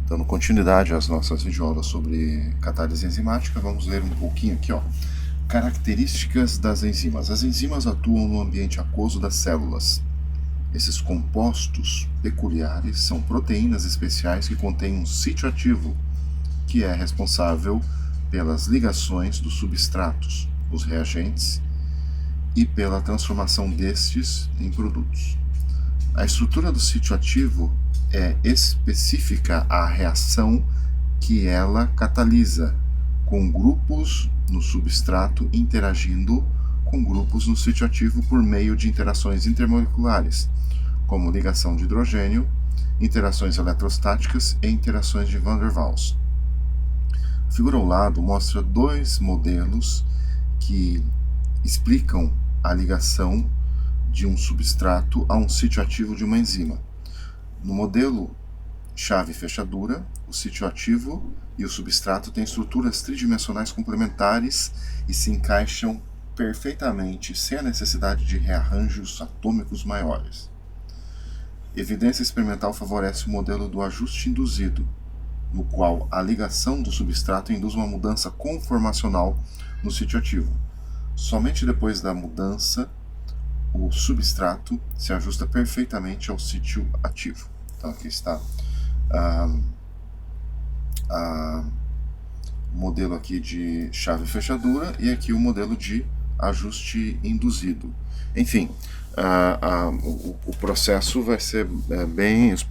Dando continuidade às nossas videoaulas sobre catálise enzimática, vamos ler um pouquinho aqui, ó. Características das enzimas. As enzimas atuam no ambiente aquoso das células. Esses compostos peculiares são proteínas especiais que contêm um sítio ativo, que é responsável pelas ligações dos substratos, os reagentes, e pela transformação destes em produtos. A estrutura do sítio ativo é específica à reação que ela catalisa, com grupos no substrato interagindo com grupos no sítio ativo por meio de interações intermoleculares, como ligação de hidrogênio, interações eletrostáticas e interações de Van der Waals. A figura ao lado mostra dois modelos que explicam a ligação de um substrato a um sítio ativo de uma enzima. No modelo chave-fechadura, o sítio ativo e o substrato têm estruturas tridimensionais complementares e se encaixam perfeitamente sem a necessidade de rearranjos atômicos maiores. Evidência experimental favorece o modelo do ajuste induzido, no qual a ligação do substrato induz uma mudança conformacional no sítio ativo. Somente depois da mudança, o substrato se ajusta perfeitamente ao sítio ativo. Então aqui está o modelo aqui de chave-fechadura e aqui o modelo de ajuste induzido. Enfim, o processo vai ser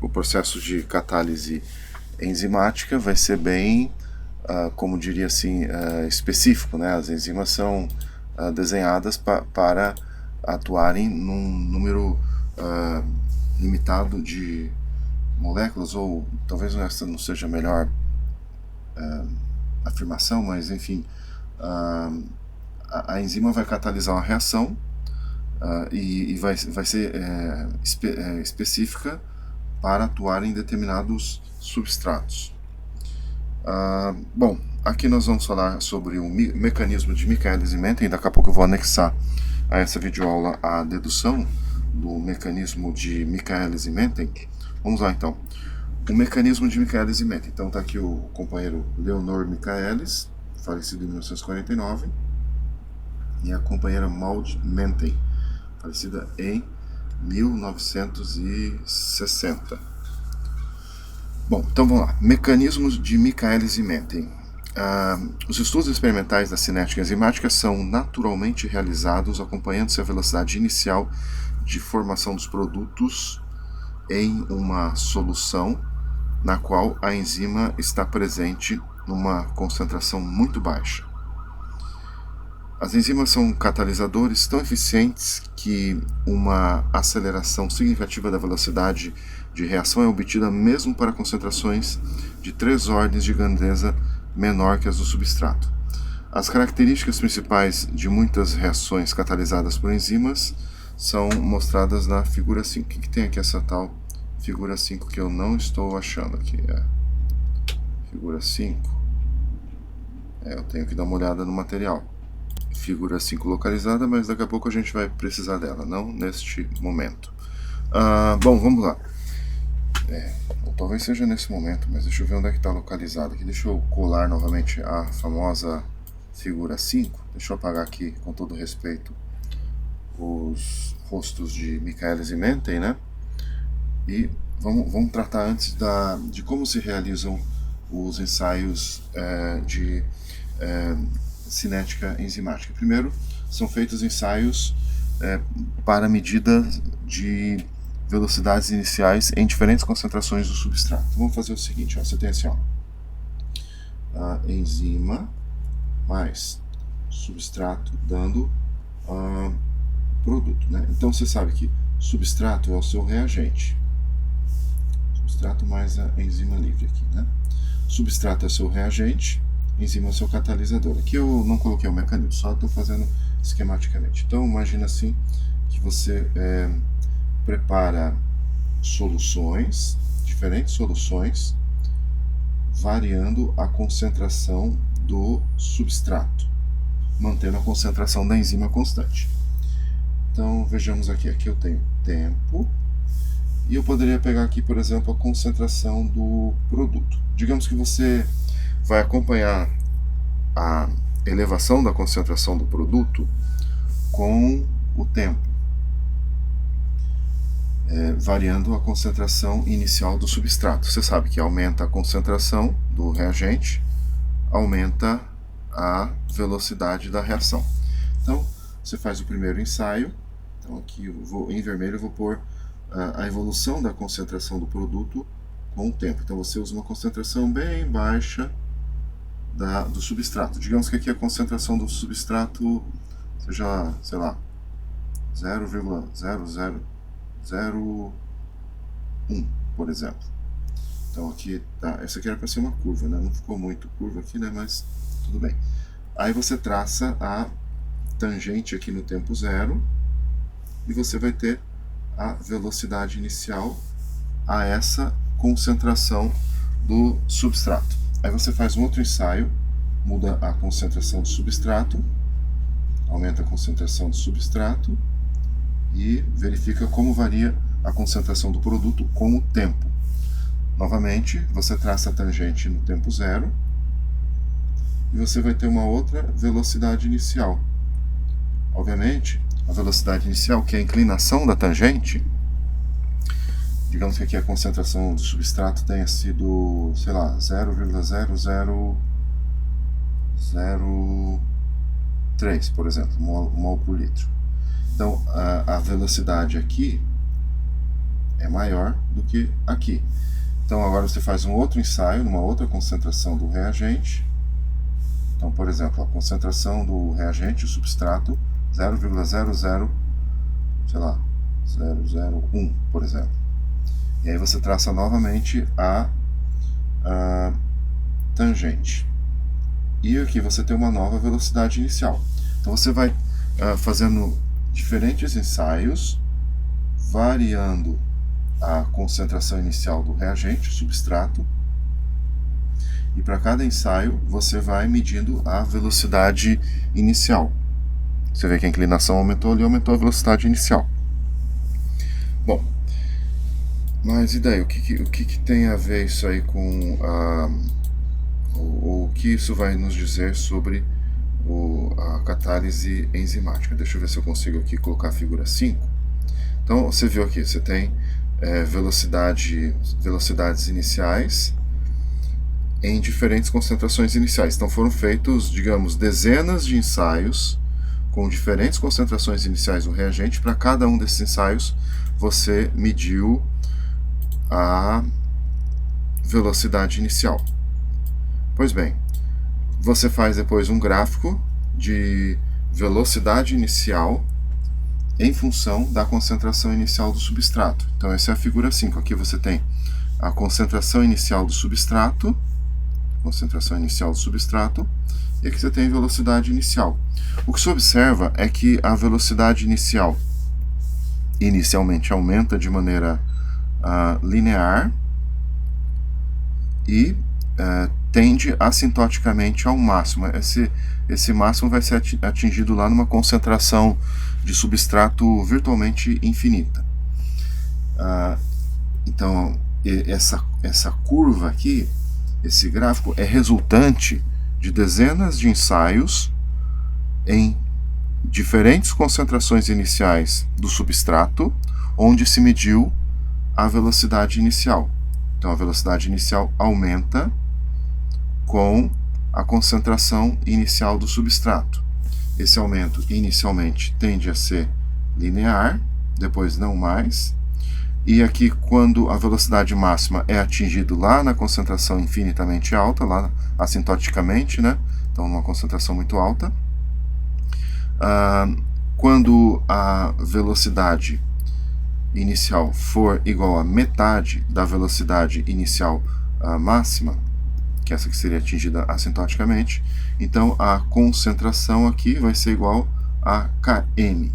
o processo de catálise enzimática vai ser bem, como diria assim, específico, né? As enzimas são desenhadas para atuarem num número limitado de moléculas, ou talvez essa não seja a melhor afirmação, mas enfim, a enzima vai catalisar uma reação e vai ser específica para atuar em determinados substratos. Bom, aqui nós vamos falar sobre o mecanismo de Michaelis-Menten. Daqui a pouco eu vou anexar a essa videoaula a dedução do mecanismo de Michaelis-Menten. Vamos lá então. O mecanismo de Michaelis-Menten. Então está aqui o companheiro Leonor Michaelis, falecido em 1949, e a companheira Maud Menten, falecida em 1960. Bom, então vamos lá. Mecanismos de Michaelis-Menten. Os estudos experimentais da cinética enzimática são naturalmente realizados acompanhando-se a velocidade inicial de formação dos produtos em uma solução na qual a enzima está presente numa concentração muito baixa. As enzimas são catalisadores tão eficientes que uma aceleração significativa da velocidade de reação é obtida mesmo para concentrações de 3 ordens de grandeza menor que as do substrato. As características principais de muitas reações catalisadas por enzimas são mostradas na figura 5. O que tem aqui essa tal figura 5 que eu não estou achando aqui? Figura 5. Eu tenho que dar uma olhada no material. Figura 5 localizada, mas daqui a pouco a gente vai precisar dela, não neste momento. Bom, vamos lá. Ou talvez seja nesse momento, mas deixa eu ver onde é que está localizado aqui. Deixa eu colar novamente a famosa figura 5. Deixa eu apagar aqui, com todo respeito, os rostos de Michaelis-Menten, né? E vamos tratar antes de como se realizam os ensaios de cinética enzimática. Primeiro, são feitos ensaios para medida de velocidades iniciais em diferentes concentrações do substrato. Vamos fazer o seguinte, você tem assim, a enzima mais substrato dando produto, né? Então você sabe que substrato é o seu reagente, substrato mais a enzima livre aqui, né? Substrato é o seu reagente, enzima é o seu catalisador. Aqui eu não coloquei o mecanismo, só estou fazendo esquematicamente. Então imagina assim que você prepara soluções, diferentes soluções, variando a concentração do substrato, mantendo a concentração da enzima constante. Então vejamos aqui eu tenho tempo E eu poderia pegar aqui, por exemplo, a concentração do produto. Digamos que você vai acompanhar a elevação da concentração do produto com o tempo, variando a concentração inicial do substrato. Você sabe que aumenta a concentração do reagente, aumenta a velocidade da reação. Então, você faz o primeiro ensaio. Então, aqui em vermelho eu vou pôr a evolução da concentração do produto com o tempo. Então, você usa uma concentração bem baixa do substrato. Digamos que aqui a concentração do substrato seja, sei lá, 0,0001, por exemplo. Então aqui, tá, essa aqui era para ser uma curva, né? Não ficou muito curva aqui, né? Mas tudo bem. Aí você traça a tangente aqui no tempo zero e você vai ter a velocidade inicial a essa concentração do substrato. Aí você faz um outro ensaio, muda a concentração do substrato, aumenta a concentração do substrato e verifica como varia a concentração do produto com o tempo. Novamente, você traça a tangente no tempo zero e você vai ter uma outra velocidade inicial. Obviamente, a velocidade inicial, que é a inclinação da tangente, digamos que aqui a concentração do substrato tenha sido, sei lá, 0,0003, por exemplo, mol por litro. Então, a velocidade aqui é maior do que aqui. Então, agora você faz um outro ensaio, numa outra concentração do reagente. Então, por exemplo, a concentração do reagente, o substrato, 0,00, sei lá, 001, por exemplo. E aí você traça novamente a tangente. E aqui você tem uma nova velocidade inicial. Então você vai fazendo diferentes ensaios, variando a concentração inicial do reagente, o substrato, e para cada ensaio você vai medindo a velocidade inicial. Você vê que a inclinação aumentou ali, aumentou a velocidade inicial. Bom, mas e daí? O que tem a ver isso aí com o que isso vai nos dizer sobre a catálise enzimática? Deixa eu ver se eu consigo aqui colocar a figura 5. Então você viu aqui, você tem velocidades iniciais em diferentes concentrações iniciais. Então foram feitos, digamos, dezenas de ensaios com diferentes concentrações iniciais do reagente. Para cada um desses ensaios você mediu a velocidade inicial. Pois bem, você faz depois um gráfico de velocidade inicial em função da concentração inicial do substrato. Então essa é a figura 5. Aqui você tem a concentração inicial do substrato, e aqui você tem a velocidade inicial. O que se observa é que a velocidade inicial inicialmente aumenta de maneira linear e tende assintoticamente ao máximo. Esse máximo vai ser atingido lá numa concentração de substrato virtualmente infinita. Então, essa curva aqui, esse gráfico, é resultante de dezenas de ensaios em diferentes concentrações iniciais do substrato, onde se mediu a velocidade inicial. Então, a velocidade inicial aumenta com a concentração inicial do substrato. Esse aumento inicialmente tende a ser linear, depois não mais. E aqui, quando a velocidade máxima é atingida lá na concentração infinitamente alta, lá assintoticamente, né? Então, numa concentração muito alta. Quando a velocidade inicial for igual a metade da velocidade inicial máxima, que essa que seria atingida assintoticamente, então a concentração aqui vai ser igual a Km,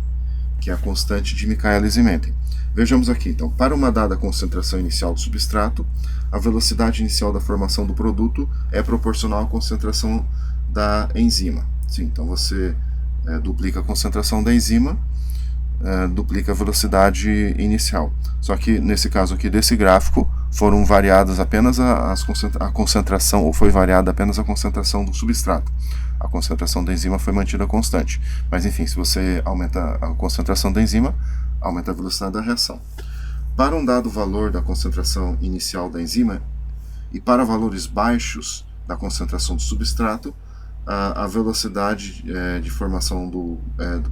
que é a constante de Michaelis-Menten. Vejamos aqui, então, para uma dada concentração inicial do substrato, a velocidade inicial da formação do produto é proporcional à concentração da enzima. Sim, então você duplica a concentração da enzima, duplica a velocidade inicial. Só que nesse caso aqui desse gráfico foram variadas apenas a concentração, ou foi variada apenas a concentração do substrato. A concentração da enzima foi mantida constante. Mas enfim, se você aumenta a concentração da enzima, aumenta a velocidade da reação. Para um dado valor da concentração inicial da enzima e para valores baixos da concentração do substrato, a velocidade de formação do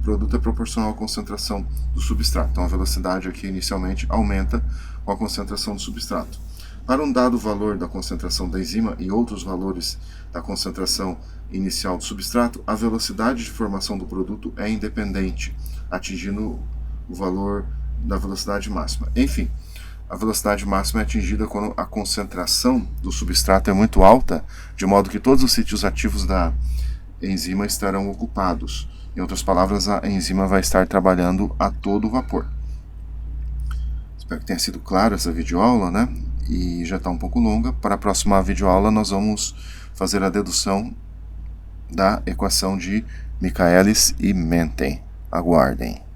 produto é proporcional à concentração do substrato. Então a velocidade aqui inicialmente aumenta com a concentração do substrato. Para um dado valor da concentração da enzima e outros valores da concentração inicial do substrato, a velocidade de formação do produto é independente, atingindo o valor da velocidade máxima. Enfim, a velocidade máxima é atingida quando a concentração do substrato é muito alta, de modo que todos os sítios ativos da enzima estarão ocupados. Em outras palavras, a enzima vai estar trabalhando a todo vapor. Espero que tenha sido claro essa videoaula, né? E já está um pouco longa. Para a próxima videoaula nós vamos fazer a dedução da equação de Michaelis e Menten. Aguardem.